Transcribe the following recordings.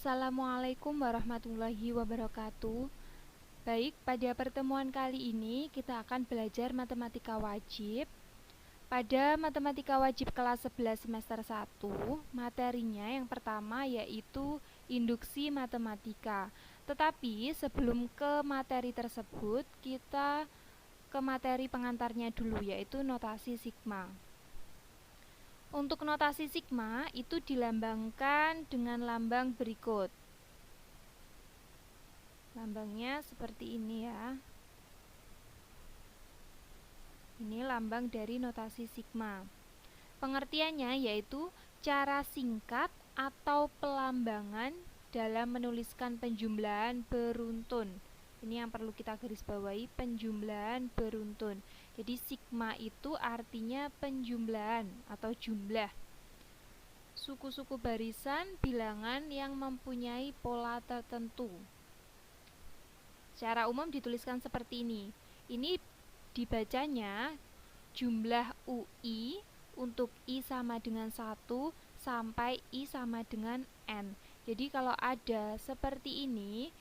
Assalamualaikum warahmatullahi wabarakatuh. Baik, pada pertemuan kali ini kita akan belajar matematika wajib. Pada matematika wajib kelas 11 semester 1, materinya yang pertama yaitu induksi matematika. Tetapi sebelum ke materi tersebut, kita ke materi pengantarnya dulu, yaitu notasi sigma. Untuk notasi sigma itu dilambangkan dengan lambang berikut. Lambangnya seperti ini ya. Ini lambang dari notasi sigma. Pengertiannya yaitu cara singkat atau pelambangan dalam menuliskan penjumlahan beruntun. Ini yang perlu kita garis bawahi, penjumlahan beruntun. Jadi sigma itu artinya penjumlahan atau jumlah. Suku-suku barisan bilangan yang mempunyai pola tertentu. Secara umum dituliskan seperti ini. Ini dibacanya jumlah UI untuk I sama dengan 1 sampai I sama dengan N. Jadi kalau ada seperti ini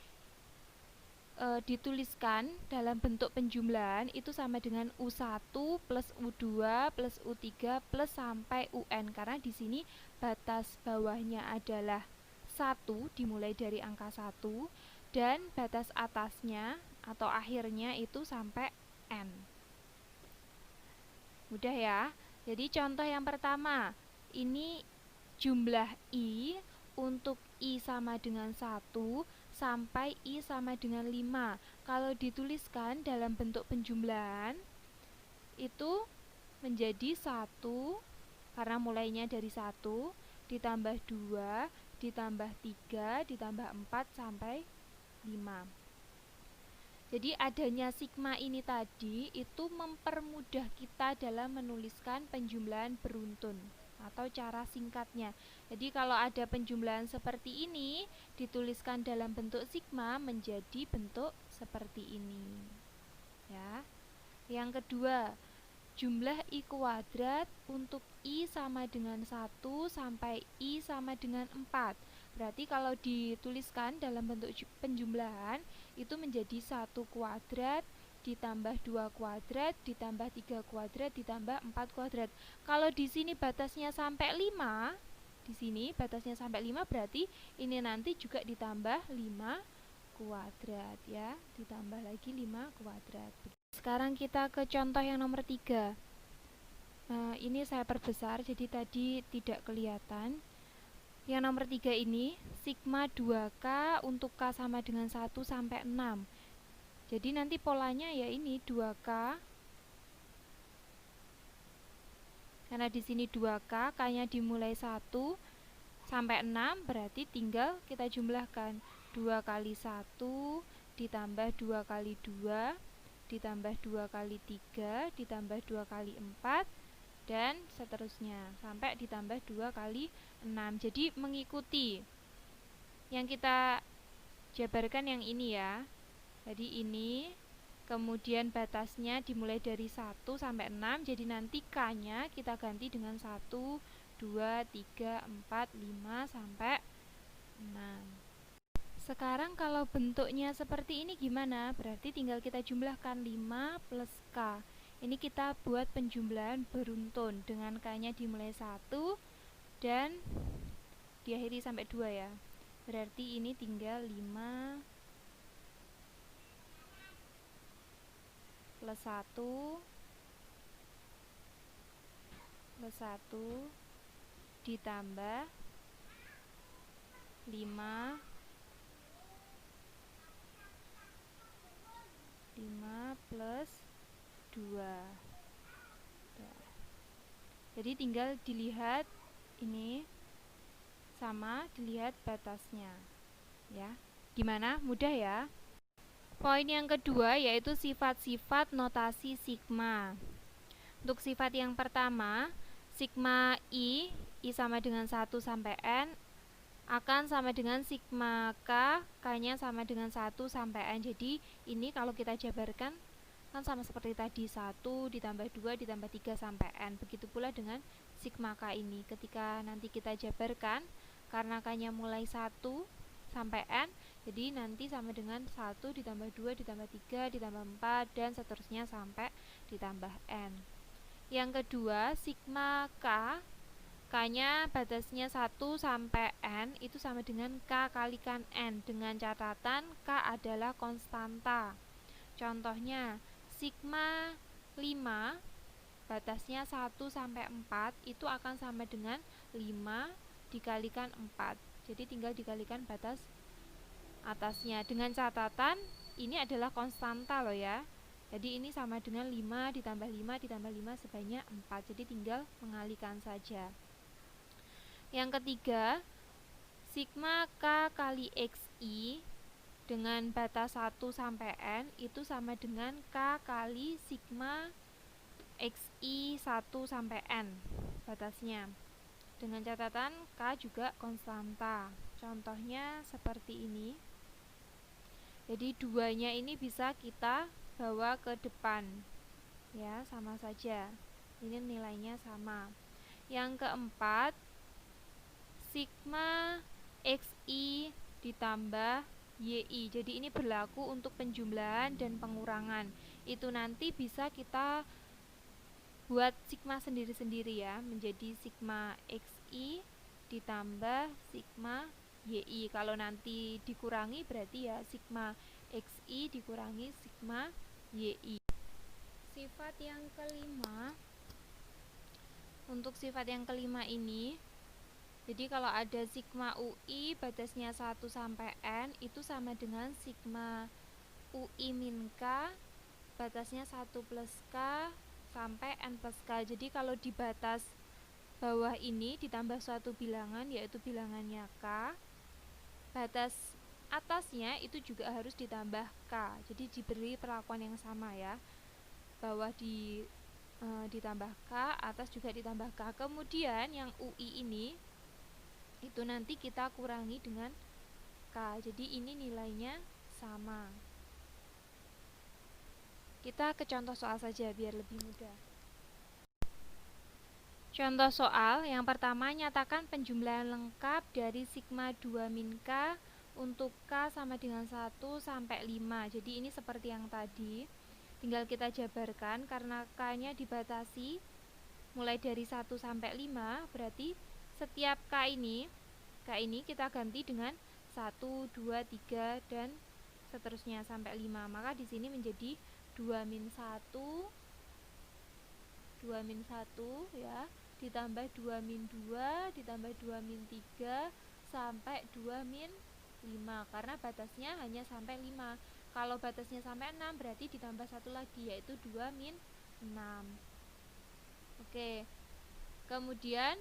dituliskan dalam bentuk penjumlahan itu sama dengan U1 plus U2 plus U3 plus sampai UN, karena di sini batas bawahnya adalah 1 dimulai dari angka 1 dan batas atasnya atau akhirnya itu sampai N. Mudah ya. Jadi contoh yang pertama, ini jumlah I untuk I sama dengan 1 sampai I sama dengan 5. Kalau dituliskan dalam bentuk penjumlahan itu menjadi 1 karena mulainya dari 1 ditambah 2 ditambah 3 ditambah 4 sampai 5. Jadi adanya sigma ini tadi itu mempermudah kita dalam menuliskan penjumlahan beruntun atau cara singkatnya. Jadi kalau ada penjumlahan seperti ini dituliskan dalam bentuk sigma menjadi bentuk seperti ini. Ya. Yang kedua, jumlah I kuadrat untuk I sama dengan 1 sampai I sama dengan 4. Berarti kalau dituliskan dalam bentuk penjumlahan itu menjadi 1 kuadrat ditambah 2 kuadrat ditambah 3 kuadrat ditambah 4 kuadrat. Kalau di sini batasnya sampai 5, di sini batasnya sampai 5 berarti ini nanti juga ditambah 5 kuadrat ya, ditambah lagi 5 kuadrat. Sekarang kita ke contoh yang nomor 3. Ini saya perbesar jadi tadi tidak kelihatan. Yang nomor 3 ini sigma 2K untuk K sama dengan 1 sampai 6. Jadi nanti polanya ya ini 2K. Karena di sini 2K, K-nya dimulai 1 sampai 6, berarti tinggal kita jumlahkan 2 kali 1 ditambah 2 kali 2 ditambah 2 kali 3 ditambah 2 kali 4 dan seterusnya sampai ditambah 2 kali 6. Jadi mengikuti yang kita jabarkan yang ini ya. Jadi ini kemudian batasnya dimulai dari 1 sampai 6. Jadi nanti K-nya kita ganti dengan 1, 2, 3, 4, 5 sampai 6. Sekarang kalau bentuknya seperti ini gimana? Berarti tinggal kita jumlahkan 5 plus K. Ini kita buat penjumlahan beruntun dengan K-nya dimulai 1 dan diakhiri sampai 2 ya. Berarti ini tinggal 5 plus 1 plus 1 ditambah 5 plus 2. Jadi tinggal dilihat ini sama, dilihat batasnya ya. Gimana? Mudah ya? Poin yang kedua yaitu sifat-sifat notasi sigma. Untuk sifat yang pertama, sigma I sama dengan 1 sampai N akan sama dengan sigma K, K-nya sama dengan 1 sampai N. Jadi ini kalau kita jabarkan kan sama seperti tadi, 1 ditambah 2 ditambah 3 sampai N. Begitu pula dengan sigma K ini. Ketika nanti kita jabarkan, karena K-nya mulai 1 sampai N. Jadi nanti sama dengan 1 ditambah 2 ditambah 3 ditambah 4 dan seterusnya sampai ditambah N. Yang kedua, sigma K, K-nya batasnya 1 sampai N itu sama dengan K kalikan N, dengan catatan K adalah konstanta. Contohnya, sigma 5 batasnya 1 sampai 4 itu akan sama dengan 5 dikalikan 4. Jadi tinggal dikalikan batas atasnya, dengan catatan ini adalah konstanta loh ya. Jadi ini sama dengan 5 ditambah 5 ditambah 5 sebanyak 4. Jadi tinggal mengalihkan saja. Yang ketiga, sigma K kali XI dengan batas 1 sampai N itu sama dengan K kali sigma XI 1 sampai N batasnya. Dengan catatan K juga konstanta. Contohnya seperti ini. Jadi duanya ini bisa kita bawa ke depan. Ya, sama saja. Ini nilainya sama. Yang keempat, sigma XI ditambah YI. Jadi ini berlaku untuk penjumlahan dan pengurangan. Itu nanti bisa kita buat sigma sendiri-sendiri ya, menjadi sigma XI ditambah sigma YI. Kalau nanti dikurangi berarti ya sigma XI dikurangi sigma YI. Sifat yang kelima, untuk sifat yang kelima ini, jadi kalau ada sigma UI batasnya 1 sampai N itu sama dengan sigma UI min K batasnya 1 plus K sampai N plus K. Jadi kalau di batas bawah ini ditambah suatu bilangan yaitu bilangannya K, batas atasnya itu juga harus ditambah K. Jadi diberi perlakuan yang sama ya. Bawah ditambah K, atas juga ditambah K. Kemudian yang UI ini itu nanti kita kurangi dengan K. Jadi ini nilainya sama. Kita ke contoh soal saja biar lebih mudah. Contoh soal yang pertama, nyatakan penjumlahan lengkap dari sigma 2 min K untuk K sama dengan 1 sampai 5. Jadi ini seperti yang tadi. Tinggal kita jabarkan karena K-nya dibatasi mulai dari 1 sampai 5, berarti setiap K ini kita ganti dengan 1, 2, 3 dan seterusnya sampai 5. Maka di sini menjadi 2 min 1 ya, ditambah 2 min 2 ditambah 2 min 3 sampai 2 min 5 karena batasnya hanya sampai 5. Kalau batasnya sampai 6 berarti ditambah satu lagi yaitu 2 min 6. Oke. Kemudian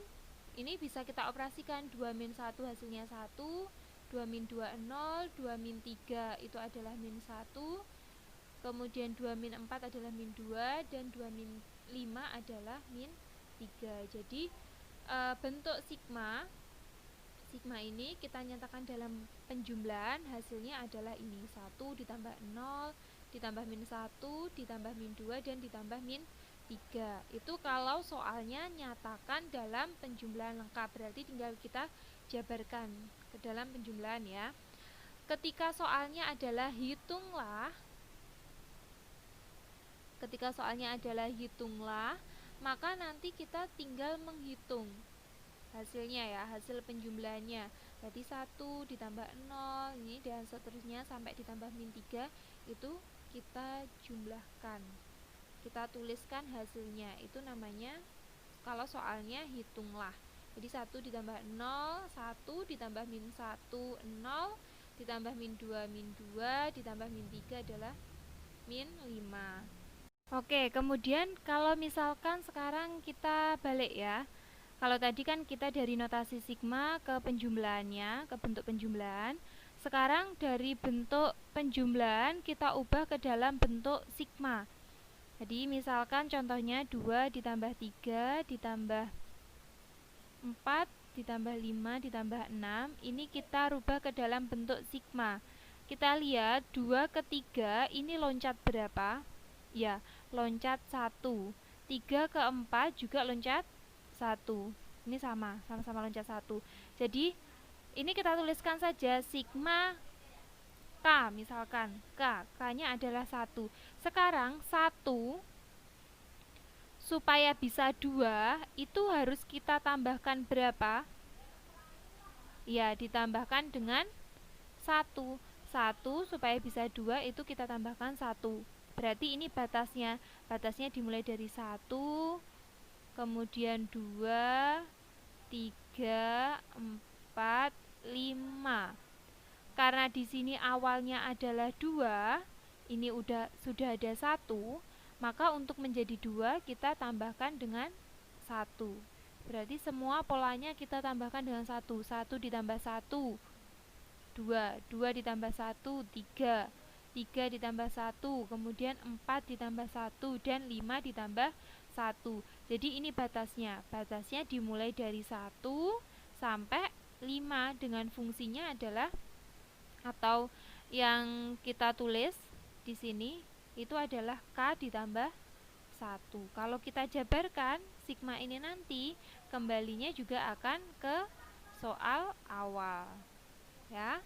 ini bisa kita operasikan, 2 min 1 hasilnya 1, 2 min 2 0, 2 min 3 itu adalah min 1, kemudian 2 min 4 adalah min 2 dan 2 min 5 adalah min 3. Jadi bentuk sigma ini kita nyatakan dalam penjumlahan, hasilnya adalah ini 1 ditambah 0 ditambah min 1 ditambah min 2 dan ditambah min 3. Itu kalau soalnya nyatakan dalam penjumlahan lengkap, berarti tinggal kita jabarkan ke dalam penjumlahan ya. Ketika soalnya adalah hitunglah, maka nanti kita tinggal menghitung hasilnya ya, hasil penjumlahannya. Berarti 1 ditambah 0 ini dan seterusnya sampai ditambah min 3 itu kita jumlahkan. Kita tuliskan hasilnya. Itu namanya kalau soalnya hitunglah. Jadi 1 ditambah 0, 1 ditambah min 1, 0 ditambah min 2 ditambah min 3 adalah min 5. Oke, kemudian kalau misalkan sekarang kita balik ya. Kalau tadi kan kita dari notasi sigma ke penjumlahannya, ke bentuk penjumlahan. Sekarang dari bentuk penjumlahan kita ubah ke dalam bentuk sigma. Jadi misalkan contohnya 2 ditambah 3 ditambah 4 ditambah 5 ditambah 6. Ini kita rubah ke dalam bentuk sigma. Kita lihat 2 ke 3 ini loncat berapa? Ya, loncat 1. 3 ke 4 juga loncat 1. Ini sama-sama loncat 1. Jadi Ini kita tuliskan saja sigma K, misalkan K-nya adalah 1. Sekarang 1 supaya bisa 2 itu harus kita tambahkan berapa? Ya, ditambahkan dengan 1. 1 supaya bisa 2 itu kita tambahkan 1. Berarti ini batasnya. Batasnya dimulai dari 1, kemudian 2, 3, 4, 5. Karena di sini awalnya adalah 2, ini sudah ada 1, maka untuk menjadi 2 kita tambahkan dengan 1. Berarti semua polanya kita tambahkan dengan 1. 1 ditambah 1, 2. 2 ditambah 1, 3. 3 ditambah 1, kemudian 4 ditambah 1, dan 5 ditambah 1. Jadi ini batasnya. Batasnya dimulai dari 1 sampai 5 dengan fungsinya adalah, atau yang kita tulis di sini itu adalah K ditambah 1. Kalau kita jabarkan sigma ini nanti kembalinya juga akan ke soal awal, ya.